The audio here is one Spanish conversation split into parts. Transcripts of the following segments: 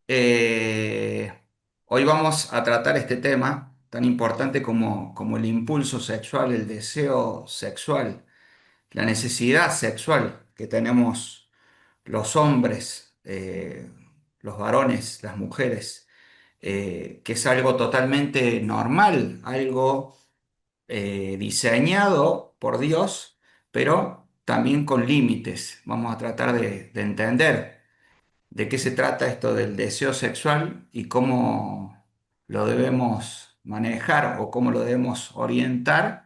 Eh, Hoy vamos a tratar este tema tan importante como el impulso sexual, el deseo sexual, la necesidad sexual que tenemos los hombres, los varones, las mujeres, que es algo totalmente normal, algo diseñado por Dios, pero también con límites. Vamos a tratar de entender de qué se trata esto del deseo sexual y cómo lo debemos manejar o cómo lo debemos orientar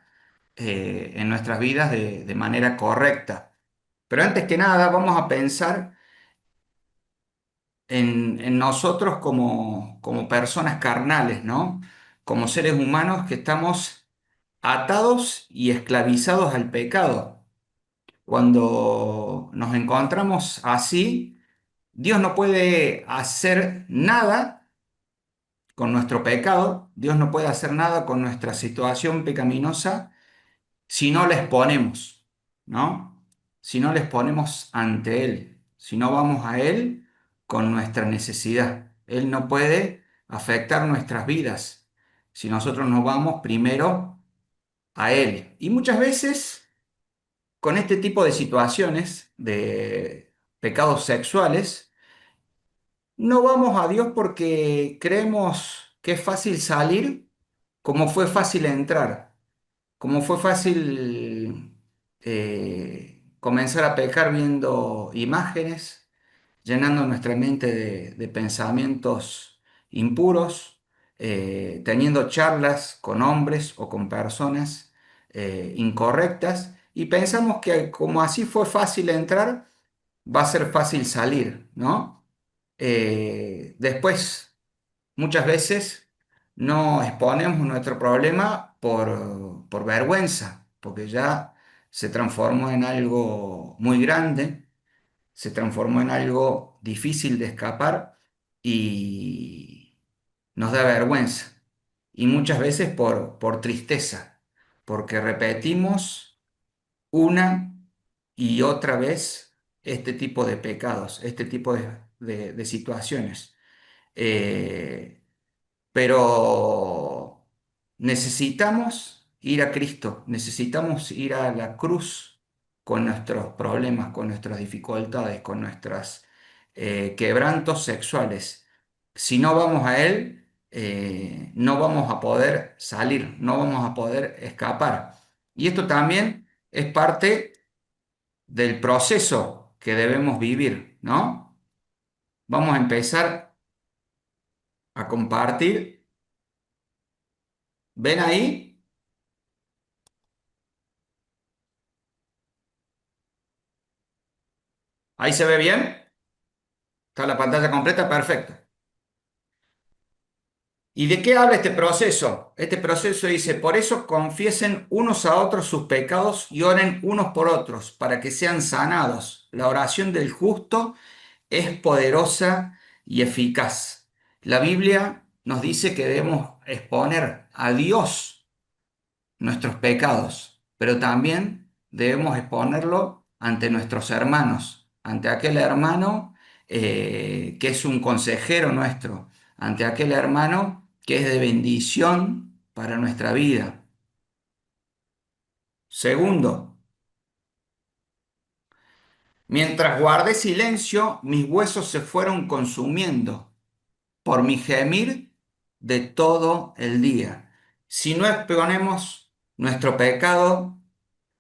en nuestras vidas de manera correcta. Pero antes que nada, vamos a pensar en nosotros como personas carnales, ¿no? Como seres humanos que estamos atados y esclavizados al pecado. Cuando nos encontramos así, Dios no puede hacer nada con nuestro pecado, Dios no puede hacer nada con nuestra situación pecaminosa si no la exponemos, ¿no? Si no la exponemos ante Él, si no vamos a Él con nuestra necesidad. Él no puede afectar nuestras vidas si nosotros no vamos primero a Él. Y muchas veces con este tipo de situaciones de pecados sexuales, no vamos a Dios porque creemos que es fácil salir como fue fácil entrar, como fue fácil comenzar a pecar viendo imágenes, llenando nuestra mente de pensamientos impuros, teniendo charlas con hombres o con personas incorrectas y pensamos que como así fue fácil entrar, va a ser fácil salir, ¿no? Después, muchas veces no exponemos nuestro problema por vergüenza, porque ya se transformó en algo muy grande, se transformó en algo difícil de escapar y nos da vergüenza. Y muchas veces por tristeza, porque repetimos una y otra vez este tipo de pecados, este tipo de situaciones. Eh, pero necesitamos ir a Cristo, necesitamos ir a la cruz con nuestros problemas, con nuestras dificultades, con nuestros quebrantos sexuales. Si no vamos a Él, no vamos a poder salir, no vamos a poder escapar. Y esto también es parte del proceso que debemos vivir, ¿no? Vamos a empezar a compartir. ¿Ven ahí? ¿Ahí se ve bien? ¿Está la pantalla completa? Perfecto. ¿Y de qué habla este proceso? Este proceso dice, por eso confiesen unos a otros sus pecados y oren unos por otros para que sean sanados. La oración del justo es poderosa y eficaz. La Biblia nos dice que debemos exponer a Dios nuestros pecados, pero también debemos exponerlo ante nuestros hermanos, ante aquel hermano que es un consejero nuestro, ante aquel hermano que es de bendición para nuestra vida. Segundo, mientras guardé silencio, mis huesos se fueron consumiendo por mi gemir de todo el día. Si no exponemos nuestro pecado,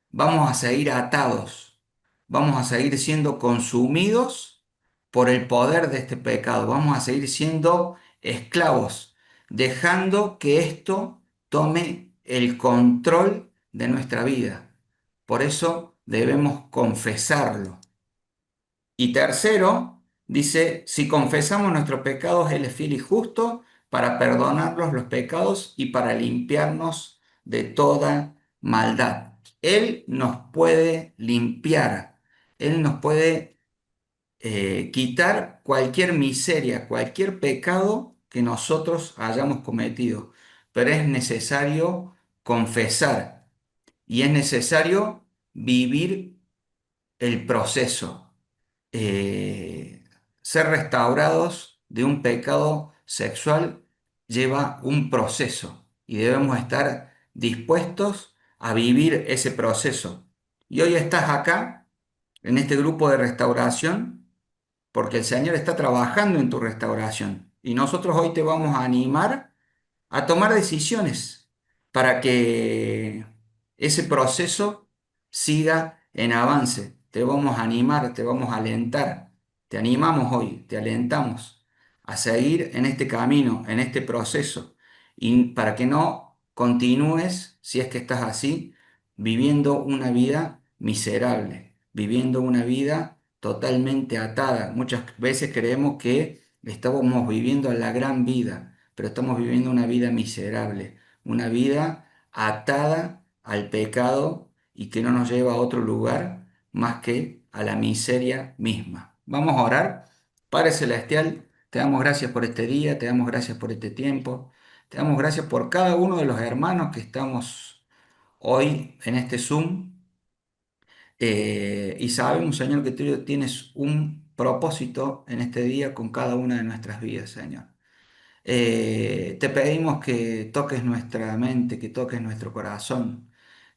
vamos a seguir atados, vamos a seguir siendo consumidos por el poder de este pecado, vamos a seguir siendo esclavos, dejando que esto tome el control de nuestra vida. Por eso debemos confesarlo. Y tercero, dice, si confesamos nuestros pecados, Él es fiel y justo para perdonarnos los pecados y para limpiarnos de toda maldad. Él nos puede limpiar, Él nos puede quitar cualquier miseria, cualquier pecado que nosotros hayamos cometido. Pero es necesario confesar y es necesario vivir el proceso, ser restaurados de un pecado sexual lleva un proceso y debemos estar dispuestos a vivir ese proceso. Y hoy estás acá, en este grupo de restauración, porque el Señor está trabajando en tu restauración. Y nosotros hoy te vamos a animar a tomar decisiones para que ese proceso siga en avance. Te vamos a animar, te vamos a alentar, te animamos hoy, te alentamos a seguir en este camino, en este proceso, y para que no continúes, si es que estás así, viviendo una vida miserable, viviendo una vida totalmente atada. Muchas veces creemos que estábamos viviendo la gran vida, pero estamos viviendo una vida miserable, una vida atada al pecado y que no nos lleva a otro lugar más que a la miseria misma. Vamos a orar. Padre Celestial, te damos gracias por este día, te damos gracias por este tiempo, te damos gracias por cada uno de los hermanos que estamos hoy en este Zoom. Y sabemos, Señor, que tú tienes un propósito en este día con cada una de nuestras vidas, Señor. Te pedimos que toques nuestra mente, que toques nuestro corazón,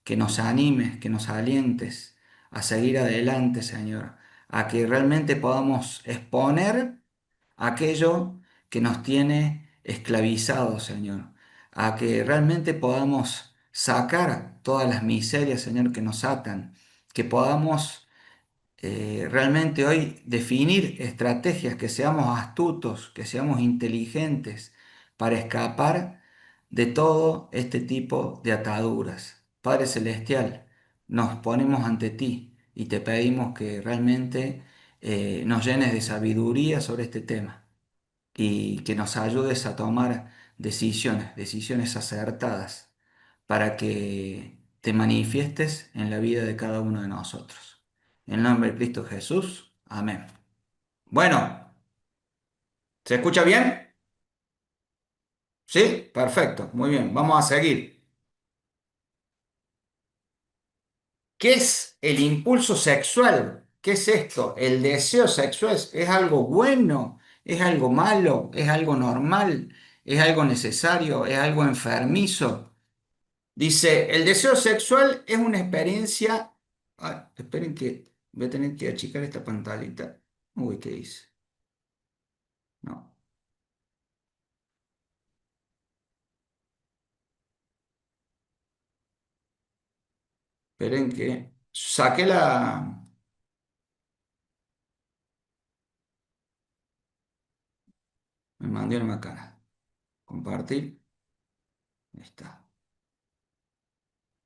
que nos animes, que nos alientes a seguir adelante, Señor, a que realmente podamos exponer aquello que nos tiene esclavizados, Señor, a que realmente podamos sacar todas las miserias, Señor, que nos atan, que podamos realmente hoy definir estrategias, que seamos astutos, que seamos inteligentes para escapar de todo este tipo de ataduras. Padre Celestial, nos ponemos ante ti y te pedimos que realmente nos llenes de sabiduría sobre este tema y que nos ayudes a tomar decisiones, decisiones acertadas, para que te manifiestes en la vida de cada uno de nosotros. En el nombre de Cristo Jesús, amén. Bueno, ¿se escucha bien? ¿Sí? Perfecto, muy bien, vamos a seguir. ¿Qué es el impulso sexual? ¿Qué es esto? El deseo sexual es algo bueno, es algo malo, es algo normal, es algo necesario, es algo enfermizo. Dice, el deseo sexual es una experiencia. Ah, esperen que voy a tener que achicar esta pantallita. Uy, ¿qué hice? No, esperen que saqué la. Me mandé una macana. Compartir. Ahí está.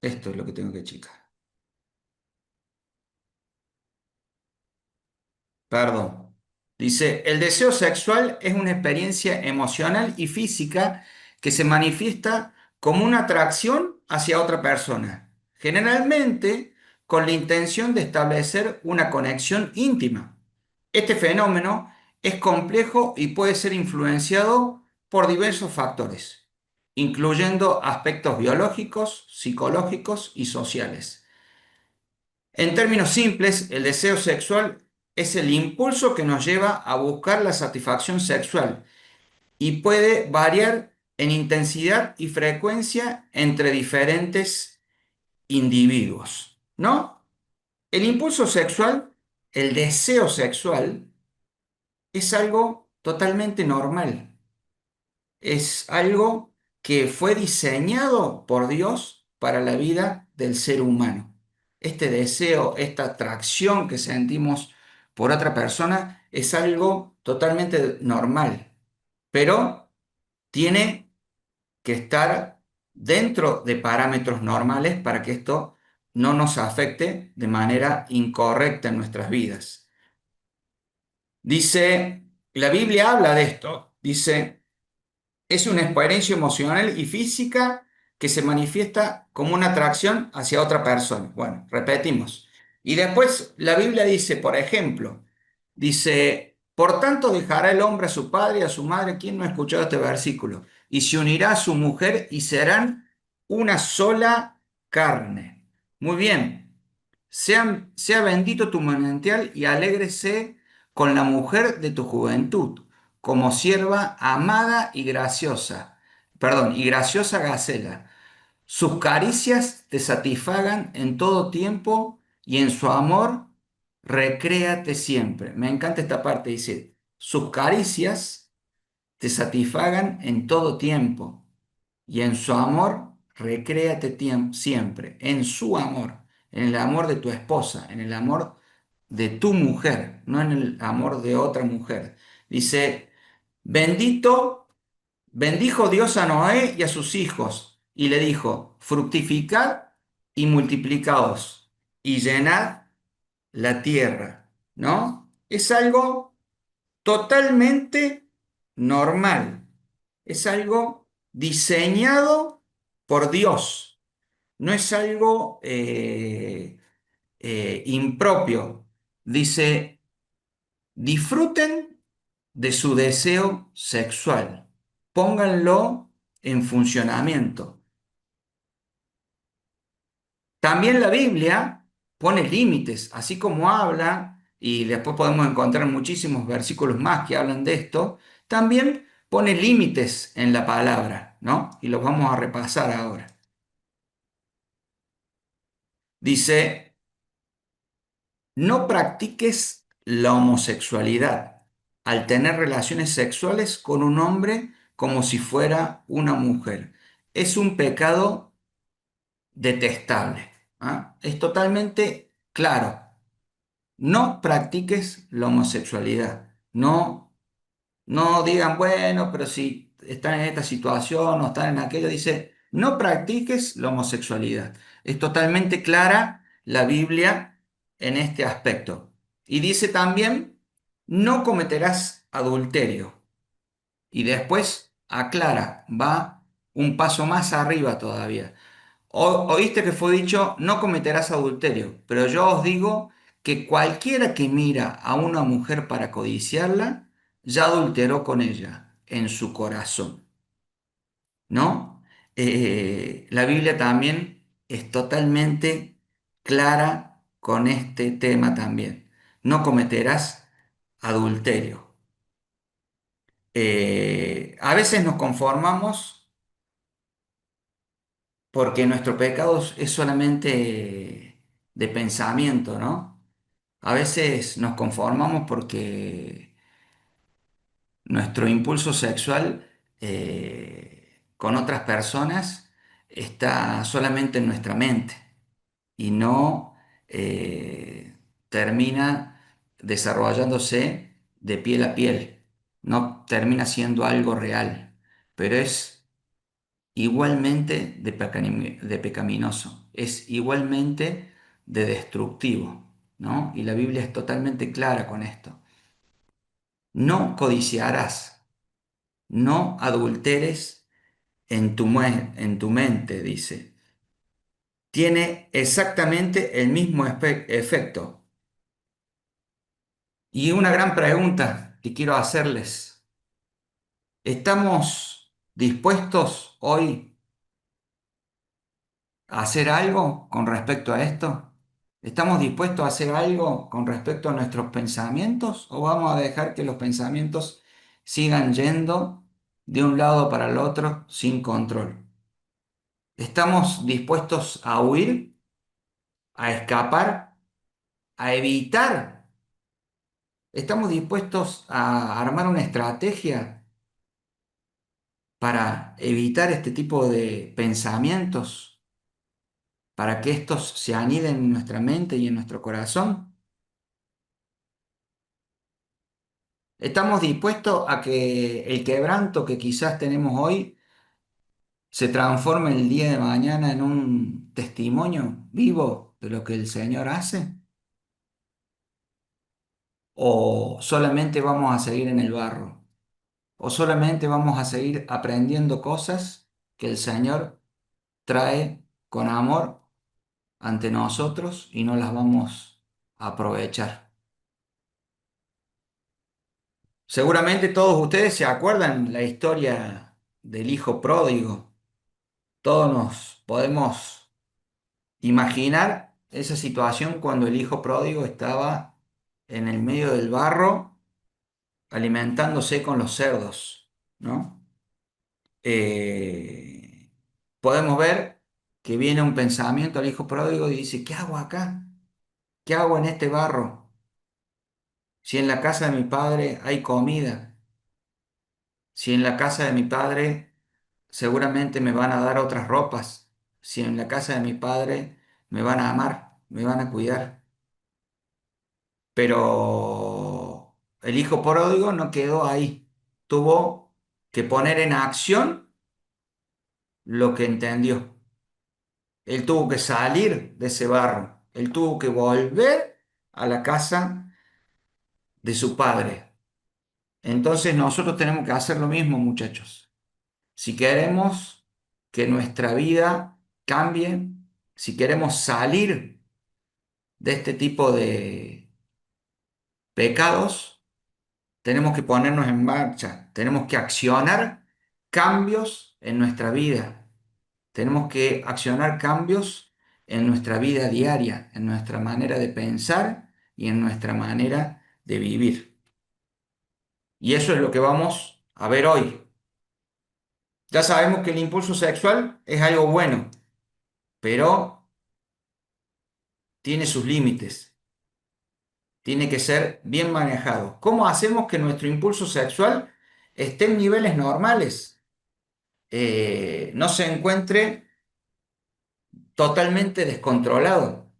Esto es lo que tengo que achicar. Perdón. Dice, el deseo sexual es una experiencia emocional y física que se manifiesta como una atracción hacia otra persona, generalmente con la intención de establecer una conexión íntima. Este fenómeno es complejo y puede ser influenciado por diversos factores, incluyendo aspectos biológicos, psicológicos y sociales. En términos simples, el deseo sexual es el impulso que nos lleva a buscar la satisfacción sexual y puede variar en intensidad y frecuencia entre diferentes individuos, ¿no? El impulso sexual, el deseo sexual, es algo totalmente normal. Es algo que fue diseñado por Dios para la vida del ser humano. Este deseo, esta atracción que sentimos por otra persona es algo totalmente normal, pero tiene que estar dentro de parámetros normales para que esto no nos afecte de manera incorrecta en nuestras vidas. Dice, la Biblia habla de esto, dice, es una experiencia emocional y física que se manifiesta como una atracción hacia otra persona. Bueno, repetimos. Y después la Biblia dice, por ejemplo, dice, por tanto dejará el hombre a su padre y a su madre. ¿Quién no ha escuchado este versículo? Y se unirá a su mujer y serán una sola carne. Muy bien. Sea bendito tu manantial y alégrese con la mujer de tu juventud. como sierva amada y graciosa. Perdón, y graciosa Gacela. Sus caricias te satisfagan en todo tiempo y en su amor recréate siempre. Me encanta esta parte, dice, sus caricias te satisfagan en todo tiempo y en su amor recréate siempre, en su amor, en el amor de tu esposa, en el amor de tu mujer, no en el amor de otra mujer. Dice, bendito. Bendijo Dios a Noé y a sus hijos, y le dijo, fructificad y multiplicaos, y llenad la tierra, ¿no? Es algo totalmente normal, es algo diseñado por Dios, no es algo impropio. Dice, disfruten de su deseo sexual, pónganlo en funcionamiento. También la Biblia pone límites, así como habla, y después podemos encontrar muchísimos versículos más que hablan de esto, también pone límites en la palabra, ¿no? Y los vamos a repasar ahora. Dice, no practiques la homosexualidad al tener relaciones sexuales con un hombre como si fuera una mujer. Es un pecado detestable. ¿Ah? Es totalmente claro. No practiques la homosexualidad. No, no digan, bueno, pero si están en esta situación o están en aquello, dice, no practiques la homosexualidad. Es totalmente clara la Biblia en este aspecto. Y dice también, no cometerás adulterio. Y después aclara, va un paso más arriba todavía. Oíste que fue dicho, no cometerás adulterio, pero yo os digo que cualquiera que mira a una mujer para codiciarla, ya adulteró con ella en su corazón, ¿no? La Biblia también es totalmente clara con este tema también. No cometerás adulterio. A veces nos conformamos porque nuestro pecado es solamente de pensamiento, ¿no? A veces nos conformamos porque nuestro impulso sexual con otras personas está solamente en nuestra mente y no termina desarrollándose de piel a piel, no termina siendo algo real, pero es igualmente de pecaminoso, es igualmente de destructivo, ¿no? Y la Biblia es totalmente clara con esto. No codiciarás, no adulteres en tu mente, dice. Tiene exactamente el mismo efecto. Y una gran pregunta que quiero hacerles. ¿Estamos dispuestos hoy a hacer algo con respecto a esto? ¿Estamos dispuestos a hacer algo con respecto a nuestros pensamientos o vamos a dejar que los pensamientos sigan yendo de un lado para el otro sin control? ¿Estamos dispuestos a huir, a escapar, a evitar? ¿Estamos dispuestos a armar una estrategia para evitar este tipo de pensamientos, para que estos se aniden en nuestra mente y en nuestro corazón? ¿Estamos dispuestos a que el quebranto que quizás tenemos hoy se transforme el día de mañana en un testimonio vivo de lo que el Señor hace? ¿O solamente vamos a seguir en el barro? ¿O solamente vamos a seguir aprendiendo cosas que el Señor trae con amor ante nosotros y no las vamos a aprovechar? Seguramente todos ustedes se acuerdan la historia del hijo pródigo. Todos nos podemos imaginar esa situación cuando el hijo pródigo estaba en el medio del barro alimentándose con los cerdos, ¿no? Eh, Podemos ver que viene un pensamiento al hijo pródigo y dice, ¿qué hago acá? ¿Qué hago en este barro? Si en la casa de mi padre hay comida, si en la casa de mi padre seguramente me van a dar otras ropas, si en la casa de mi padre me van a amar, me van a cuidar. Pero el hijo pródigo no quedó ahí, tuvo que poner en acción lo que entendió. Él tuvo que salir de ese barro, él tuvo que volver a la casa de su padre. Entonces nosotros tenemos que hacer lo mismo, muchachos. Si queremos que nuestra vida cambie, si queremos salir de este tipo de pecados, tenemos que ponernos en marcha, tenemos que accionar cambios en nuestra vida, tenemos que accionar cambios en nuestra vida diaria, en nuestra manera de pensar y en nuestra manera de vivir. Y eso es lo que vamos a ver hoy. Ya sabemos que el impulso sexual es algo bueno, pero tiene sus límites, tiene que ser bien manejado. ¿Cómo hacemos que nuestro impulso sexual esté en niveles normales? No se encuentre totalmente descontrolado.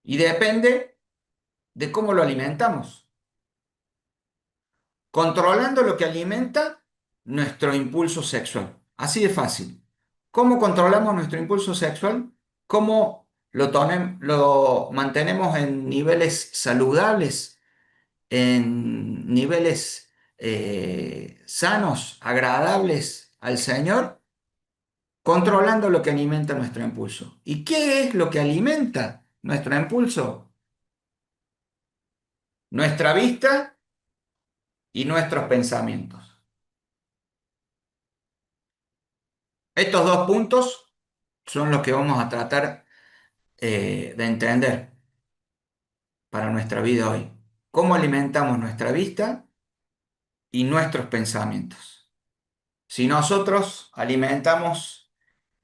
Y depende de cómo lo alimentamos. Controlando lo que alimenta nuestro impulso sexual. Así de fácil. ¿Cómo controlamos nuestro impulso sexual? ¿Cómo lo mantenemos en niveles saludables, en niveles sanos, agradables al Señor? Controlando lo que alimenta nuestro impulso. ¿Y qué es lo que alimenta nuestro impulso? Nuestra vista y nuestros pensamientos. Estos dos puntos son los que vamos a tratar de entender para nuestra vida hoy. ¿Cómo alimentamos nuestra vista y nuestros pensamientos? Si nosotros alimentamos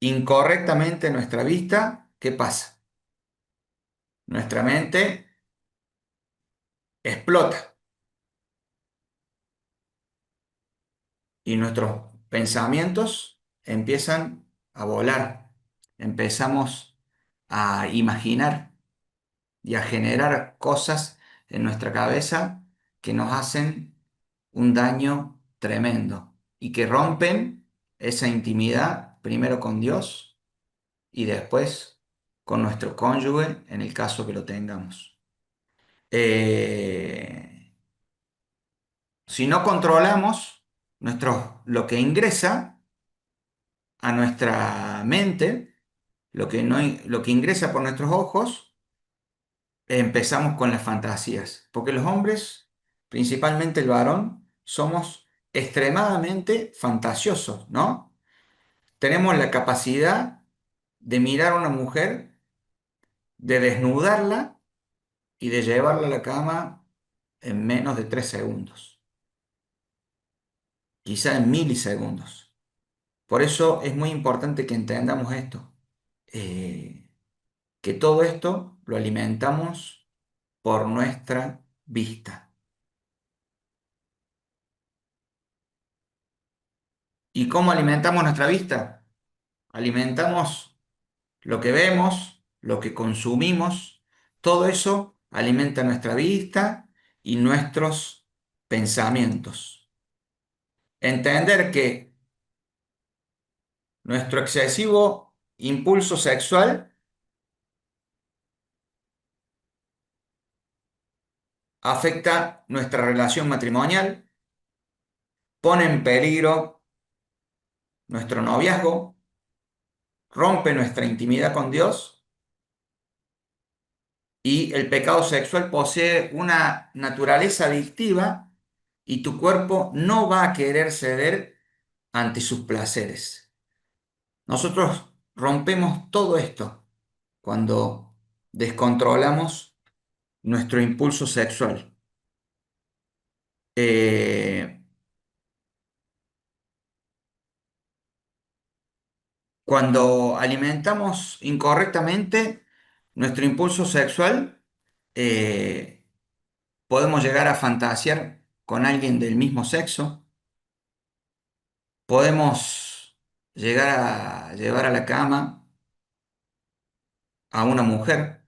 incorrectamente nuestra vista, ¿qué pasa? Nuestra mente explota y nuestros pensamientos empiezan a volar. Empezamos a imaginar y a generar cosas en nuestra cabeza que nos hacen un daño tremendo y que rompen esa intimidad primero con Dios y después con nuestro cónyuge en el caso que lo tengamos. Eh, si no controlamos lo que ingresa a nuestra mente, lo que ingresa por nuestros ojos, empezamos con las fantasías, porque los hombres, principalmente el varón, somos extremadamente fantasiosos, ¿no? Tenemos la capacidad de mirar a una mujer, de desnudarla y de llevarla a la cama en menos de 3 segundos, quizá en milisegundos. Por eso es muy importante que entendamos esto, eh, que todo esto lo alimentamos por nuestra vista. ¿Y cómo alimentamos nuestra vista? Alimentamos lo que vemos, lo que consumimos, todo eso alimenta nuestra vista y nuestros pensamientos. Entender que nuestro excesivo impulso sexual afecta nuestra relación matrimonial, pone en peligro nuestro noviazgo, rompe nuestra intimidad con Dios y el pecado sexual posee una naturaleza adictiva y tu cuerpo no va a querer ceder ante sus placeres. Nosotros rompemos todo esto cuando descontrolamos nuestro impulso sexual. Eh, Cuando alimentamos incorrectamente nuestro impulso sexual, eh, podemos llegar a fantasear con alguien del mismo sexo, podemos llegar a llevar a la cama a una mujer,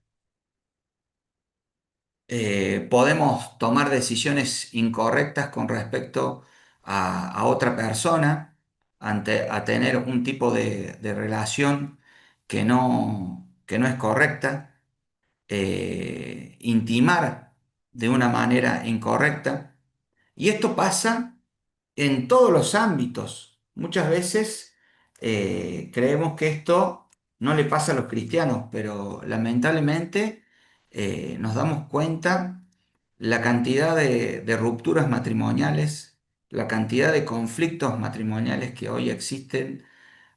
podemos tomar decisiones incorrectas con respecto a otra persona, a tener un tipo de relación que no es correcta, intimar de una manera incorrecta. Y esto pasa en todos los ámbitos. Muchas veces creemos que esto no le pasa a los cristianos, pero lamentablemente nos damos cuenta la cantidad de rupturas matrimoniales, la cantidad de conflictos matrimoniales que hoy existen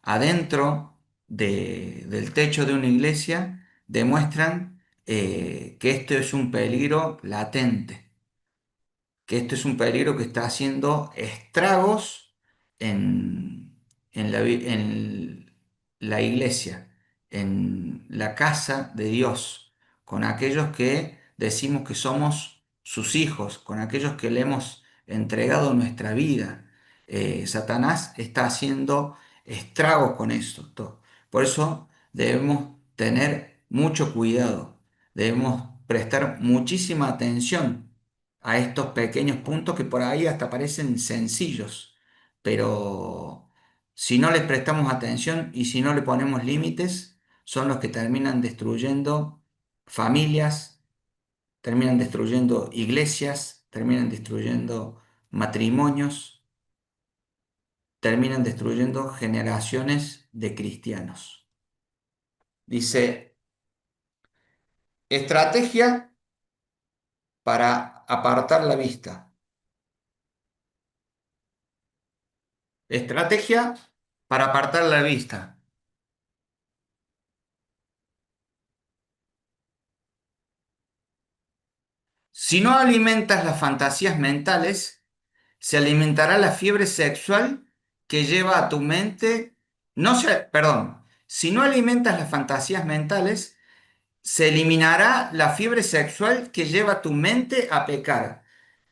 adentro del techo de una iglesia, demuestran que esto es un peligro latente, que esto es un peligro que está haciendo estragos en, en la iglesia, en la casa de Dios, con aquellos que decimos que somos sus hijos, con aquellos que le hemos entregado nuestra vida. Satanás está haciendo estragos con esto. Por eso debemos tener mucho cuidado, debemos prestar muchísima atención a estos pequeños puntos que por ahí hasta parecen sencillos, pero si no les prestamos atención y si no le ponemos límites, son los que terminan destruyendo familias, terminan destruyendo iglesias, terminan destruyendo matrimonios, terminan destruyendo generaciones de cristianos. Dice, estrategia para apartar la vista. Estrategia para apartar la vista. Si no alimentas las fantasías mentales, se alimentará la fiebre sexual que lleva a tu mente, no se, perdón, si no alimentas las fantasías mentales, se eliminará la fiebre sexual que lleva a tu mente a pecar.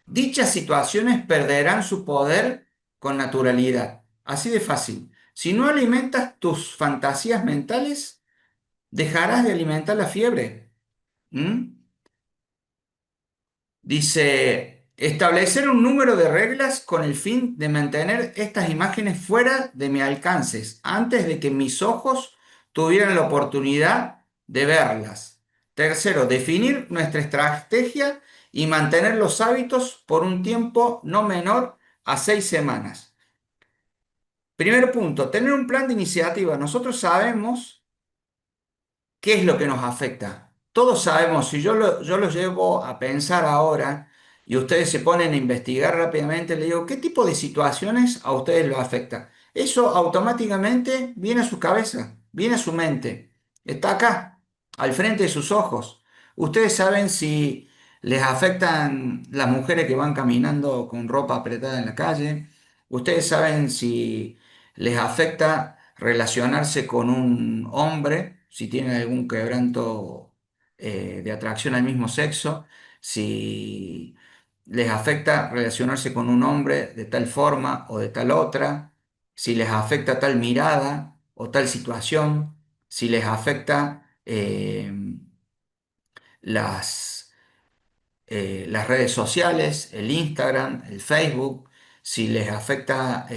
Dichas situaciones perderán su poder con naturalidad. Así de fácil. Si no alimentas tus fantasías mentales, dejarás de alimentar la fiebre. ¿Mm? Dice, establecer un número de reglas con el fin de mantener estas imágenes fuera de mi alcance, antes de que mis ojos tuvieran la oportunidad de verlas. Tercero, definir nuestra estrategia y mantener los hábitos por un tiempo no menor a 6 semanas. Primer punto, tener un plan de iniciativa. Nosotros sabemos ¿qué es lo que nos afecta? Todos sabemos, si yo lo llevo a pensar ahora y ustedes se ponen a investigar rápidamente, le digo, ¿qué tipo de situaciones a ustedes los afecta? Eso automáticamente viene a su cabeza, viene a su mente, está acá, al frente de sus ojos. Ustedes saben si les afectan las mujeres que van caminando con ropa apretada en la calle, ustedes saben si les afecta relacionarse con un hombre, si tienen algún quebranto de atracción al mismo sexo, si les afecta relacionarse con un hombre de tal forma o de tal otra, si les afecta tal mirada o tal situación, si les afecta las las redes sociales, el Instagram, el Facebook, si les afecta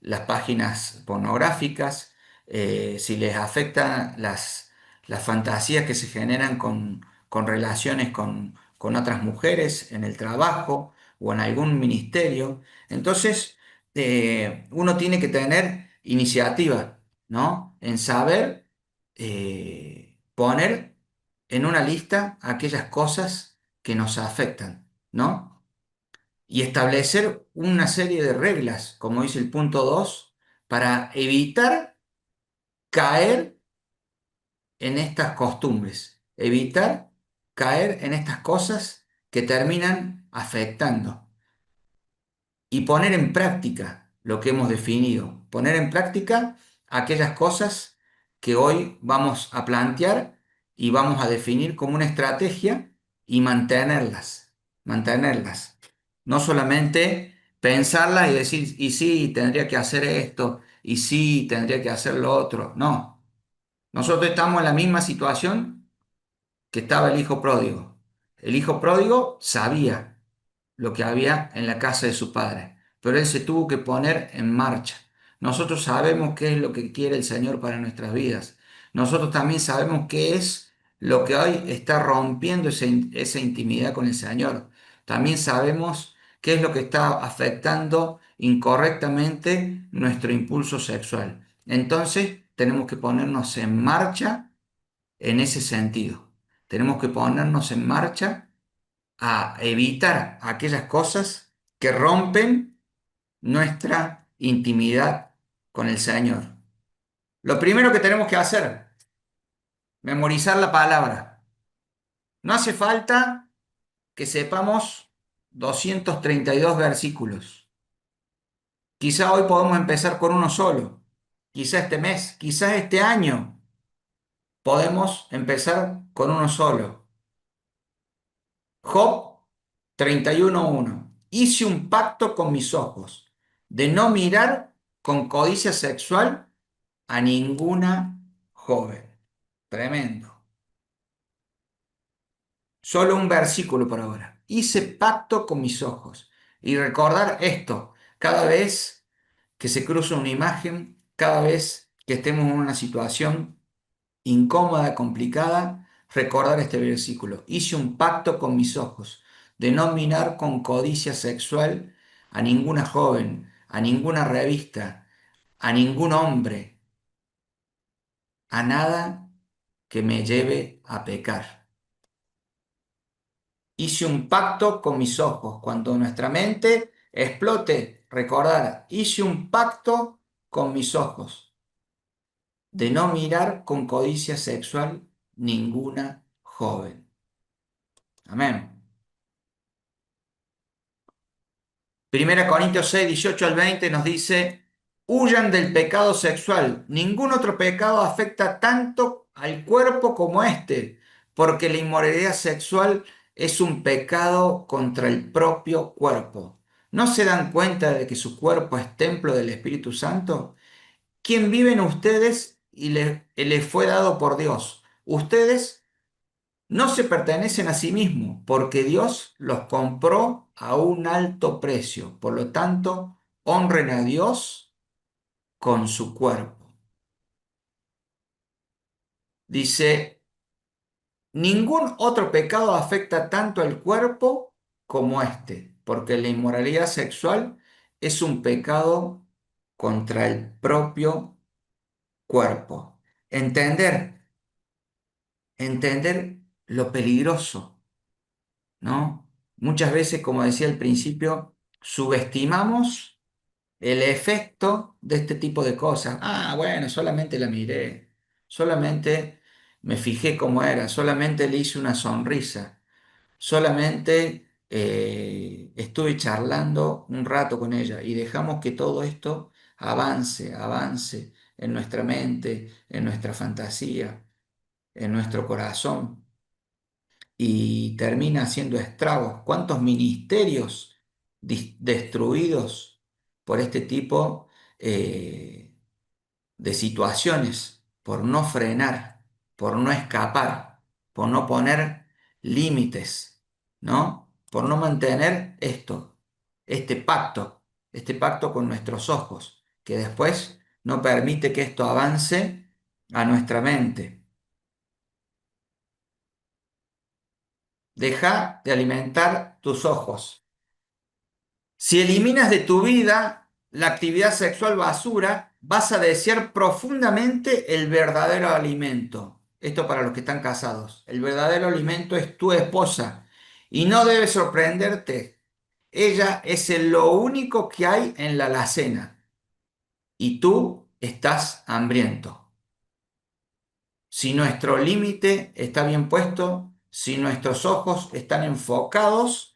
las páginas pornográficas, si les afecta las fantasías que se generan con relaciones con otras mujeres en el trabajo o en algún ministerio. Entonces, uno tiene que tener iniciativa, ¿no? En saber poner en una lista aquellas cosas que nos afectan, ¿no? Y establecer una serie de reglas, como dice el punto 2, para evitar caer en estas costumbres, evitar caer en estas cosas que terminan afectando. y poner en práctica lo que hemos definido, poner en práctica aquellas cosas que hoy vamos a plantear y vamos a definir como una estrategia y mantenerlas. No solamente pensarlas y decir, y sí, tendría que hacer esto, y sí, tendría que hacer lo otro. No, nosotros estamos en la misma situación que estaba el hijo pródigo. El hijo pródigo sabía lo que había en la casa de su padre, pero él se tuvo que poner en marcha. Nosotros sabemos qué es lo que quiere el Señor para nuestras vidas. Nosotros también sabemos qué es lo que hoy está rompiendo esa intimidad con el Señor. También sabemos qué es lo que está afectando incorrectamente nuestro impulso sexual. Entonces, tenemos que ponernos en marcha en ese sentido. Tenemos que ponernos en marcha a evitar aquellas cosas que rompen nuestra intimidad con el Señor. Lo primero que tenemos que hacer, memorizar la palabra. No hace falta que sepamos 232 versículos. Quizá hoy podemos empezar con uno solo. Quizá este mes, quizá este año podemos empezar con uno solo. Job 31:1. Hice un pacto con mis ojos de no mirar con codicia sexual a ninguna joven. Tremendo. Solo un versículo por ahora. Hice pacto con mis ojos. Y recordar esto, cada vez que se cruza una imagen, cada vez que estemos en una situación incómoda, complicada, recordar este versículo. Hice un pacto con mis ojos de no mirar con codicia sexual a ninguna joven, a ninguna revista, a ningún hombre, a nada que me lleve a pecar. Hice un pacto con mis ojos. Cuando nuestra mente explote, recordar, hice un pacto con mis ojos de no mirar con codicia sexual ninguna joven. Amén. Primera Corintios 6, 18 al 20 nos dice, huyan del pecado sexual. Ningún otro pecado afecta tanto al cuerpo como este, porque la inmoralidad sexual es un pecado contra el propio cuerpo. ¿No se dan cuenta de que su cuerpo es templo del Espíritu Santo? Quien vive en ustedes y les fue dado por Dios. Ustedes no se pertenecen a sí mismos, porque Dios los compró a un alto precio. Por lo tanto, honren a Dios con su cuerpo. Dice, ningún otro pecado afecta tanto al cuerpo como este, porque la inmoralidad sexual es un pecado contra el propio cuerpo. Entender, entender lo peligroso, ¿no? Muchas veces, como decía al principio, subestimamos el efecto de este tipo de cosas. Ah, bueno, solamente la miré, solamente me fijé cómo era, solamente le hice una sonrisa, solamente estuve charlando un rato con ella y dejamos que todo esto avance en nuestra mente, en nuestra fantasía, en nuestro corazón y termina haciendo estragos. ¿Cuántos ministerios destruidos por este tipo de situaciones, por no frenar, por no escapar, por no poner límites, ¿no? Por no mantener este pacto con nuestros ojos, que después no permite que esto avance a nuestra mente. Deja de alimentar tus ojos. Si eliminas de tu vida la actividad sexual basura, vas a desear profundamente el verdadero alimento. Esto para los que están casados. El verdadero alimento es tu esposa. Y no debe sorprenderte. Ella es lo único que hay en la alacena. Y tú estás hambriento. Si nuestro límite está bien puesto, si nuestros ojos están enfocados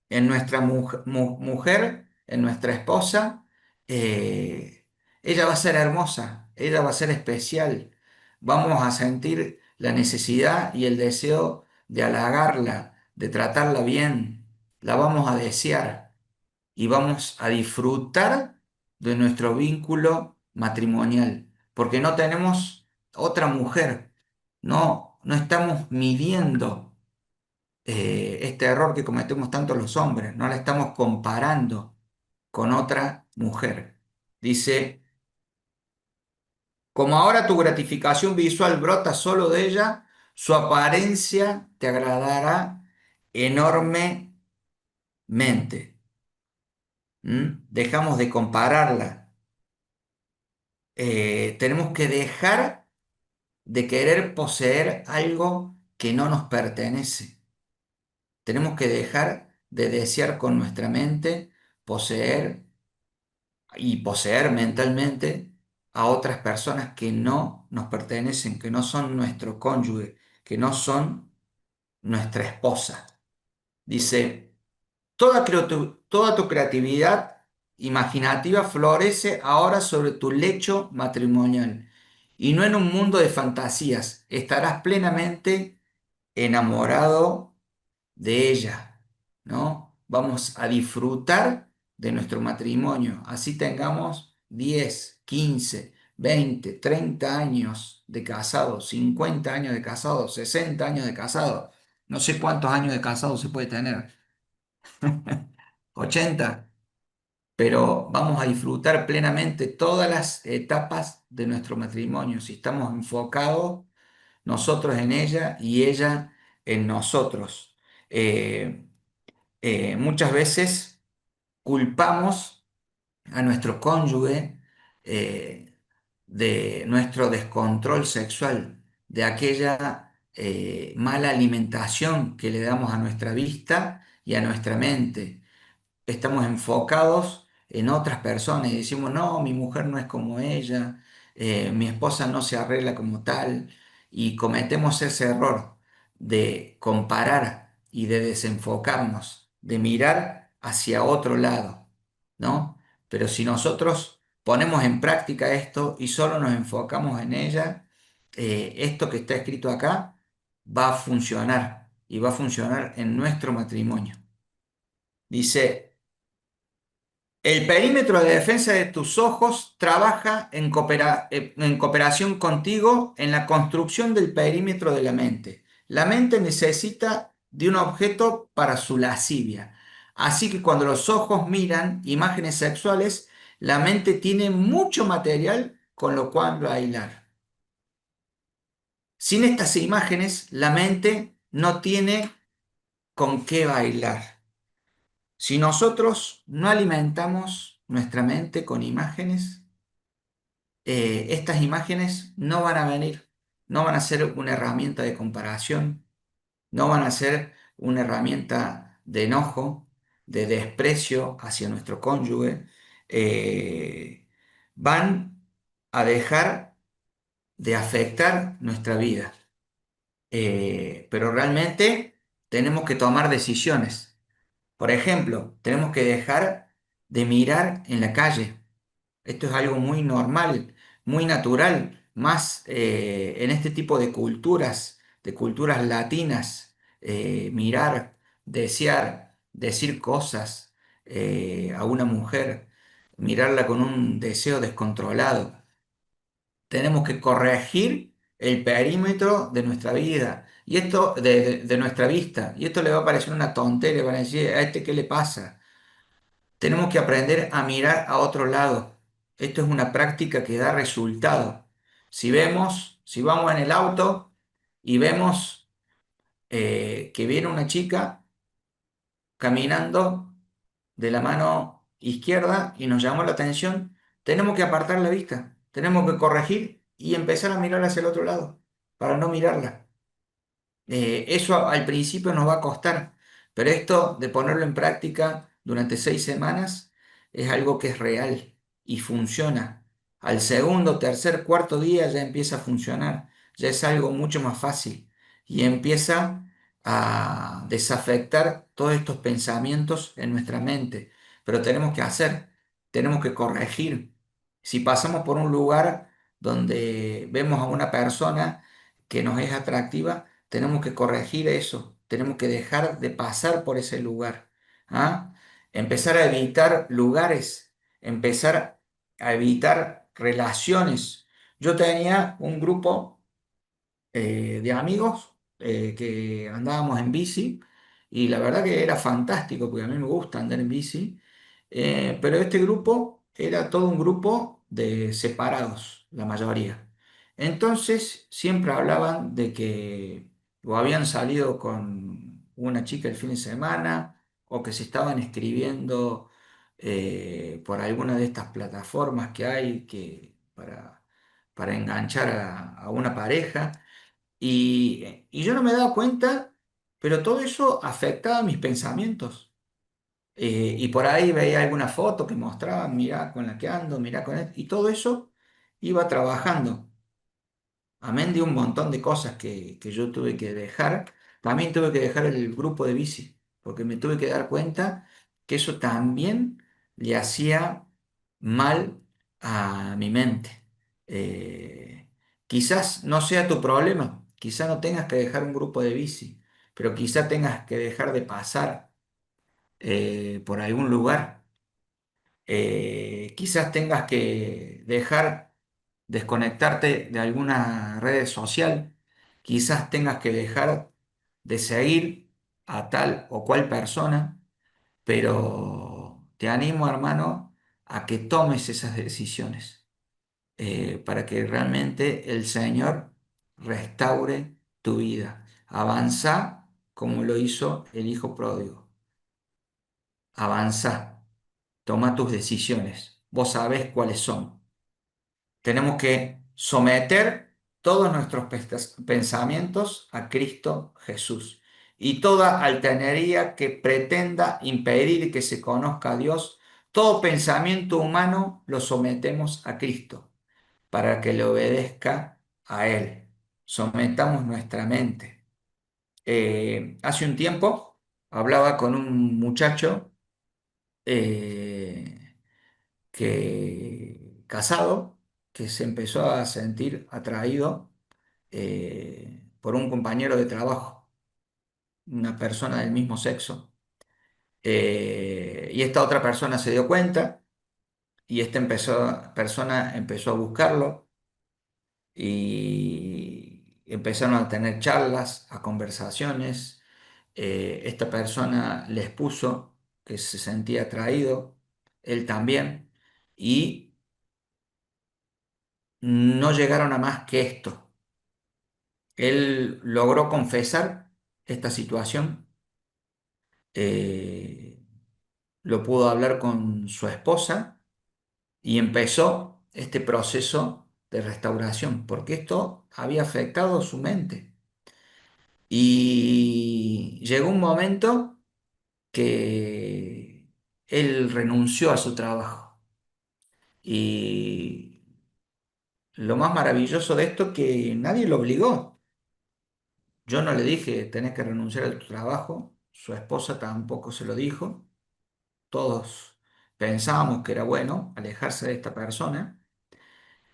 en nuestra mujer, en nuestra esposa, eh, ella va a ser hermosa, ella va a ser especial. Vamos a sentir la necesidad y el deseo de halagarla, de tratarla bien. La vamos a desear y vamos a disfrutar de nuestro vínculo matrimonial, porque no tenemos otra mujer, no estamos midiendo este error que cometemos tanto los hombres, no la estamos comparando con otra mujer. Dice, como ahora tu gratificación visual brota solo de ella, su apariencia te agradará enormemente. Dejamos de compararla. Tenemos que dejar de querer poseer algo que no nos pertenece. Tenemos que dejar de desear con nuestra mente poseer y poseer mentalmente a otras personas que no nos pertenecen, que no son nuestro cónyuge, que no son nuestra esposa. Dice, toda tu creatividad imaginativa florece ahora sobre tu lecho matrimonial y no en un mundo de fantasías. Estarás plenamente enamorado de ella, ¿no? Vamos a disfrutar de nuestro matrimonio, así tengamos 10, 15, 20, 30 años de casado, 50 años de casado, 60 años de casado, no sé cuántos años de casado se puede tener, 80, pero vamos a disfrutar plenamente todas las etapas de nuestro matrimonio, si estamos enfocados nosotros en ella y ella en nosotros. Eh, Muchas veces culpamos a nuestro cónyuge de nuestro descontrol sexual, de aquella mala alimentación que le damos a nuestra vista y a nuestra mente. Estamos enfocados en otras personas y decimos, no, mi mujer no es como ella, mi esposa no se arregla como tal, y cometemos ese error de comparar y de desenfocarnos, de mirar hacia otro lado, ¿no? Pero si nosotros ponemos en práctica esto y solo nos enfocamos en ella, esto que está escrito acá va a funcionar y va a funcionar en nuestro matrimonio. Dice, el perímetro de defensa de tus ojos trabaja en cooperación contigo en la construcción del perímetro de la mente. La mente necesita de un objeto para su lascivia. Así que cuando los ojos miran imágenes sexuales, la mente tiene mucho material con lo cual bailar. Sin estas imágenes, la mente no tiene con qué bailar. Si nosotros no alimentamos nuestra mente con imágenes, estas imágenes no van a venir, no van a ser una herramienta de comparación, no van a ser una herramienta de enojo, de desprecio hacia nuestro cónyuge, van a dejar de afectar nuestra vida. Pero realmente tenemos que tomar decisiones. Por ejemplo, tenemos que dejar de mirar en la calle. Esto es algo muy normal, muy natural, más en este tipo de culturas latinas, mirar, desear, decir cosas a una mujer, mirarla con un deseo descontrolado. Tenemos que corregir el perímetro de nuestra vida y esto de nuestra vista. Y esto le va a parecer una tontería, van a decir, ¿a este qué le pasa? Tenemos que aprender a mirar a otro lado. Esto es una práctica que da resultado. Si vamos en el auto y vemos que viene una chica caminando de la mano izquierda y nos llamó la atención, tenemos que apartar la vista, tenemos que corregir y empezar a mirar hacia el otro lado para no mirarla. Eso al principio nos va a costar, pero esto de ponerlo en práctica durante 6 semanas es algo que es real y funciona. Al segundo, tercer, cuarto día ya empieza a funcionar, ya es algo mucho más fácil y empieza a desafectar todos estos pensamientos en nuestra mente. pero tenemos que hacer, tenemos que corregir. Si pasamos por un lugar donde vemos a una persona que nos es atractiva, tenemos que corregir eso, tenemos que dejar de pasar por ese lugar. ¿Ah? Empezar a evitar lugares, empezar a evitar relaciones. Yo tenía un grupo de amigos que andábamos en bici y la verdad que era fantástico porque a mí me gusta andar en bici, pero este grupo era todo un grupo de separados, la mayoría. Entonces siempre hablaban de que o habían salido con una chica el fin de semana o que se estaban escribiendo por alguna de estas plataformas que hay para enganchar a una pareja. Y yo no me daba cuenta, pero todo eso afectaba mis pensamientos. Y por ahí veía alguna foto que mostraba, mirá con la que ando, mirá con él, y todo eso iba trabajando. Amén de un montón de cosas que yo tuve que dejar, también tuve que dejar el grupo de bici, porque me tuve que dar cuenta que eso también le hacía mal a mi mente. Quizás no sea tu problema, quizás no tengas que dejar un grupo de bici, pero quizás tengas que dejar de pasar por algún lugar. Quizás tengas que dejar desconectarte de alguna red social, quizás tengas que dejar de seguir a tal o cual persona, pero te animo, hermano, a que tomes esas decisiones para que realmente el Señor restaure tu vida. Avanza como lo hizo el Hijo Pródigo. Avanza, toma tus decisiones. Vos sabés cuáles son. Tenemos que someter todos nuestros pensamientos a Cristo Jesús. Y toda altanería que pretenda impedir que se conozca a Dios, todo pensamiento humano lo sometemos a Cristo para que le obedezca a Él. Sometamos nuestra mente. Hace un tiempo hablaba con un muchacho eh, que casado, que se empezó a sentir atraído por un compañero de trabajo, una persona del mismo sexo. Y esta otra persona se dio cuenta y persona empezó a buscarlo y empezaron a tener charlas, a conversaciones. Esta persona les puso que se sentía atraído, él también, y no llegaron a más que esto. Él logró confesar esta situación, eh, lo pudo hablar con su esposa y empezó este proceso de restauración, porque esto había afectado su mente. Y llegó un momento que él renunció a su trabajo. Y lo más maravilloso de esto es que nadie lo obligó. Yo no le dije, tenés que renunciar a tu trabajo, su esposa tampoco se lo dijo, todos pensábamos que era bueno alejarse de esta persona,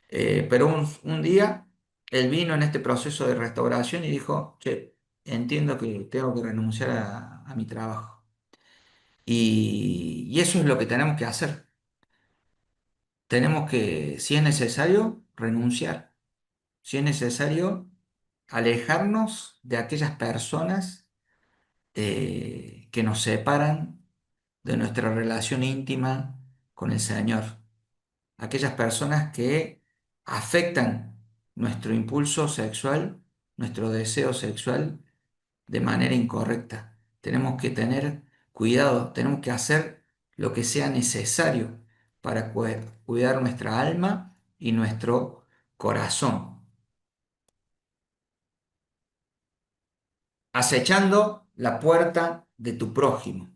pero un día él vino en este proceso de restauración y dijo, che, entiendo que tengo que renunciar a mi trabajo. Y eso es lo que tenemos que hacer. Tenemos que, si es necesario, renunciar. Si es necesario, alejarnos de aquellas personas que nos separan de nuestra relación íntima con el Señor. Aquellas personas que afectan nuestro impulso sexual, nuestro deseo sexual de manera incorrecta. Tenemos que tener cuidado, tenemos que hacer lo que sea necesario para cuidar nuestra alma y nuestro corazón, acechando la puerta de tu prójimo.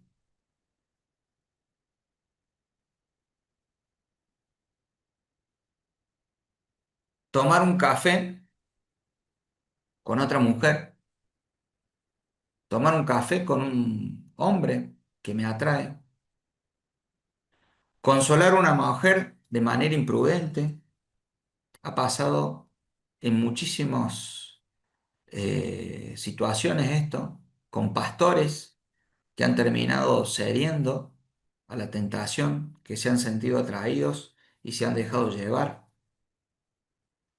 Tomar un café con otra mujer, tomar un café con un hombre que me atrae, Consolar a una mujer de manera imprudente ha pasado en muchísimas situaciones esto, con pastores que han terminado cediendo a la tentación, que se han sentido atraídos y se han dejado llevar.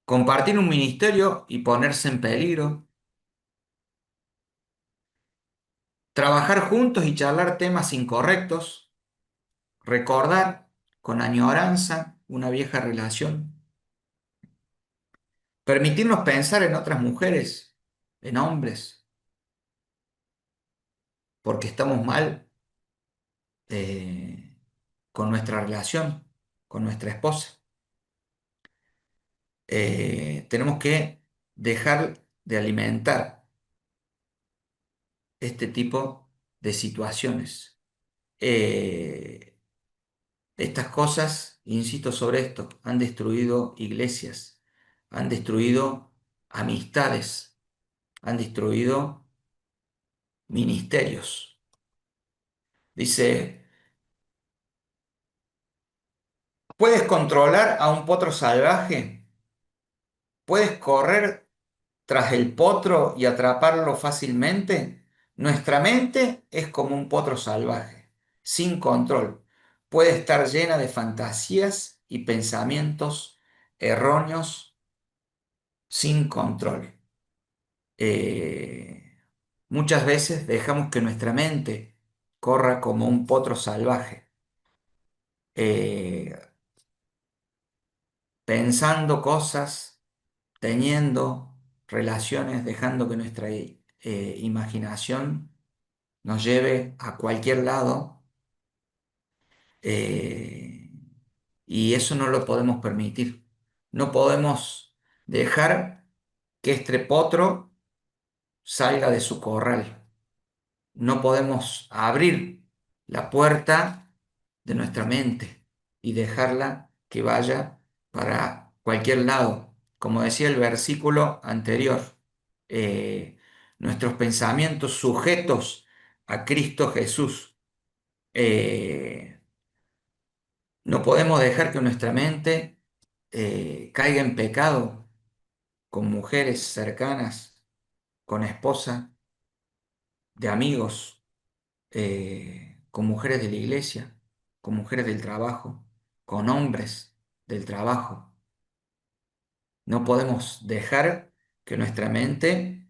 Compartir un ministerio y ponerse en peligro. Trabajar juntos y charlar temas incorrectos. Recordar con añoranza una vieja relación. Permitirnos pensar en otras mujeres, en hombres, porque estamos mal con nuestra relación, con nuestra esposa. Tenemos que dejar de alimentar este tipo de situaciones. Eh, Estas cosas, insisto sobre esto, han destruido iglesias, han destruido amistades, han destruido ministerios. Dice, ¿puedes controlar a un potro salvaje? ¿Puedes correr tras el potro y atraparlo fácilmente? Nuestra mente es como un potro salvaje, sin control. Puede estar llena de fantasías y pensamientos erróneos sin control. Eh, Muchas veces dejamos que nuestra mente corra como un potro salvaje, eh, pensando cosas, teniendo relaciones, dejando que nuestra imaginación nos lleve a cualquier lado, eh, y eso no lo podemos permitir. No podemos dejar que este potro salga de su corral. No podemos abrir la puerta de nuestra mente y dejarla que vaya para cualquier lado. Como decía el versículo anterior, eh, nuestros pensamientos sujetos a Cristo Jesús. Eh, no podemos dejar que nuestra mente caiga en pecado con mujeres cercanas, con esposa, de amigos, con mujeres de la iglesia, con mujeres del trabajo, con hombres del trabajo. No podemos dejar que nuestra mente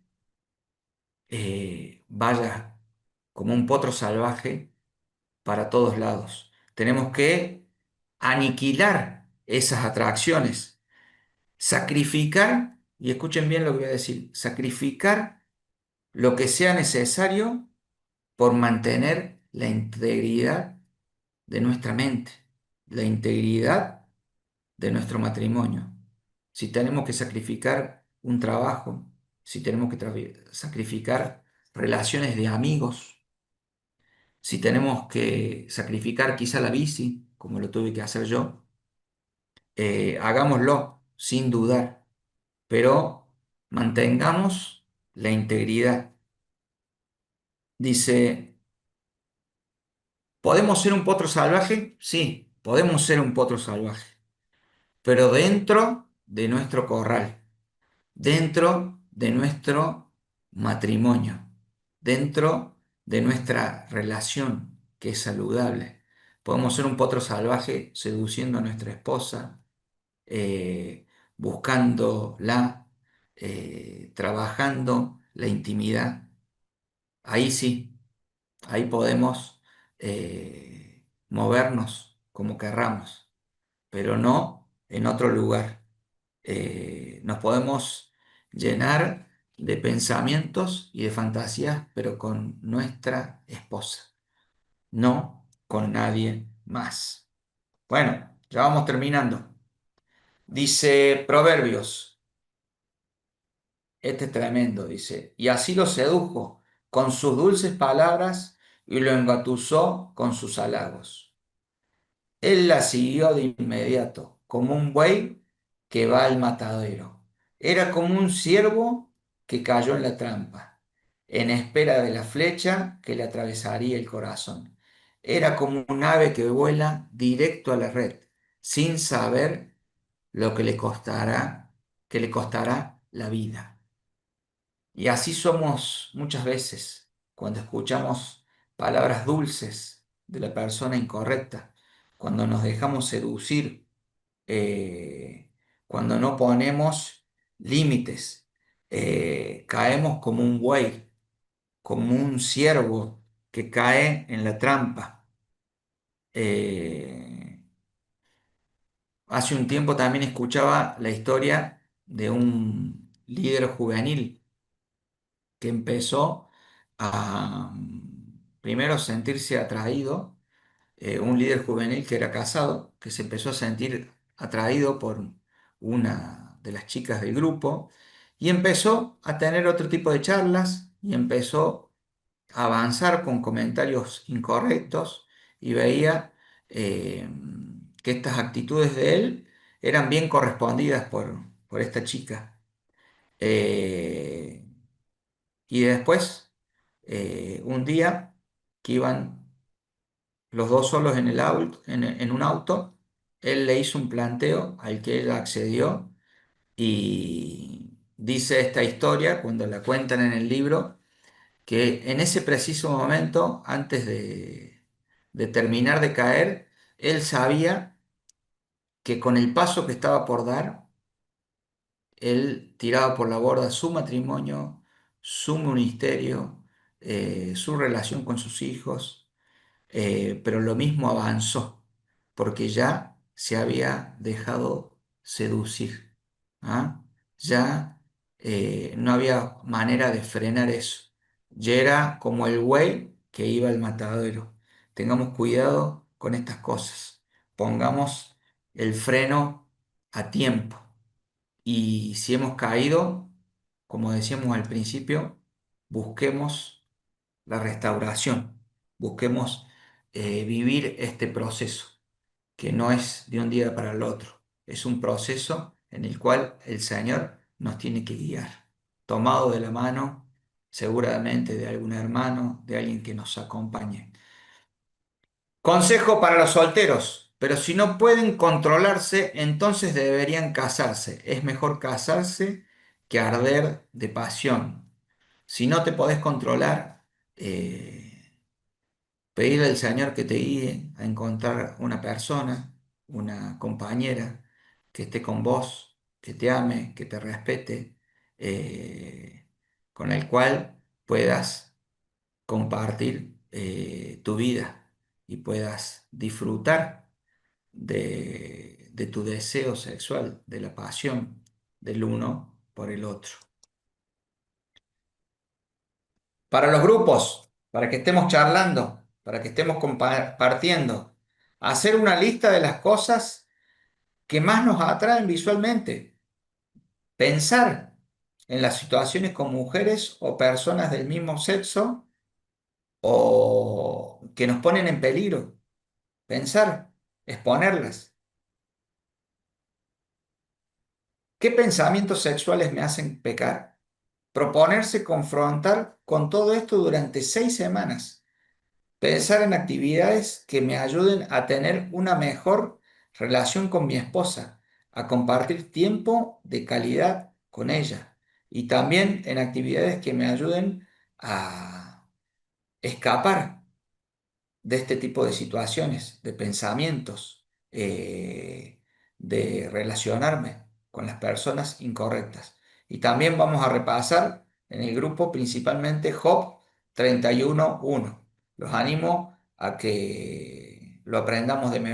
vaya como un potro salvaje para todos lados. Tenemos que aniquilar esas atracciones, sacrificar, y escuchen bien lo que voy a decir, sacrificar lo que sea necesario por mantener la integridad de nuestra mente, la integridad de nuestro matrimonio. Si tenemos que sacrificar un trabajo, si tenemos que sacrificar relaciones de amigos, si tenemos que sacrificar quizá la bici, como lo tuve que hacer yo, hagámoslo sin dudar, pero mantengamos la integridad. Dice, ¿podemos ser un potro salvaje? Sí, podemos ser un potro salvaje, pero dentro de nuestro corral, dentro de nuestro matrimonio, dentro de nuestra relación que es saludable. Podemos ser un potro salvaje seduciendo a nuestra esposa, eh, buscándola, trabajando la intimidad. Ahí sí, ahí podemos movernos como querramos, pero no en otro lugar. Nos podemos llenar de pensamientos y de fantasías, pero con nuestra esposa, no con nadie más. Bueno, ya vamos terminando. Dice Proverbios, este es tremendo, dice, y así lo sedujo con sus dulces palabras y lo engatusó con sus halagos. Él la siguió de inmediato, como un buey que va al matadero. Era como un ciervo que cayó en la trampa, en espera de la flecha que le atravesaría el corazón. era como un ave que vuela directo a la red, sin saber lo que le costará la vida. Y así somos muchas veces cuando escuchamos palabras dulces de la persona incorrecta, cuando nos dejamos seducir, cuando no ponemos límites, caemos como un buey, como un ciervo que cae en la trampa. Eh, Hace un tiempo también escuchaba la historia de un líder juvenil que empezó a primero sentirse atraído, un líder juvenil que era casado, que se empezó a sentir atraído por una de las chicas del grupo y empezó a tener otro tipo de charlas y empezó a avanzar con comentarios incorrectos y veía eh, que estas actitudes de él eran bien correspondidas por esta chica. Eh, y después, un día que iban los dos solos en el auto, en un auto, él le hizo un planteo al que ella accedió y dice esta historia, cuando la cuentan en el libro, que en ese preciso momento, antes de terminar de caer, él sabía que con el paso que estaba por dar, él tiraba por la borda su matrimonio, su ministerio, su relación con sus hijos, pero lo mismo avanzó, porque ya se había dejado seducir, ¿ah? Ya no había manera de frenar eso. Ya era como el buey que iba al matadero. Tengamos cuidado con estas cosas. Pongamos el freno a tiempo. Y si hemos caído, como decíamos al principio, busquemos la restauración, busquemos vivir este proceso, que no es de un día para el otro, es un proceso en el cual el Señor nos tiene que guiar, tomado de la mano, seguramente de algún hermano, de alguien que nos acompañe. Consejo para los solteros, pero si no pueden controlarse, entonces deberían casarse. Es mejor casarse que arder de pasión. Si no te podés controlar, pedirle al Señor que te guíe a encontrar una persona, una compañera que esté con vos, que te ame, que te respete, con el cual puedas compartir tu vida y puedas disfrutar de tu deseo sexual, de la pasión del uno por el otro. Para los grupos, para que estemos charlando, para que estemos compartiendo, hacer una lista de las cosas que más nos atraen visualmente, pensar en las situaciones con mujeres o personas del mismo sexo o que nos ponen en peligro, pensar, exponerlas. ¿Qué pensamientos sexuales me hacen pecar? Proponerse confrontar con todo esto durante 6 semanas. Pensar en actividades que me ayuden a tener una mejor relación con mi esposa, a compartir tiempo de calidad con ella y también en actividades que me ayuden a escapar de este tipo de situaciones, de pensamientos, de relacionarme con las personas incorrectas. Y también vamos a repasar en el grupo principalmente Job 31:1. Los animo a que lo aprendamos de memoria.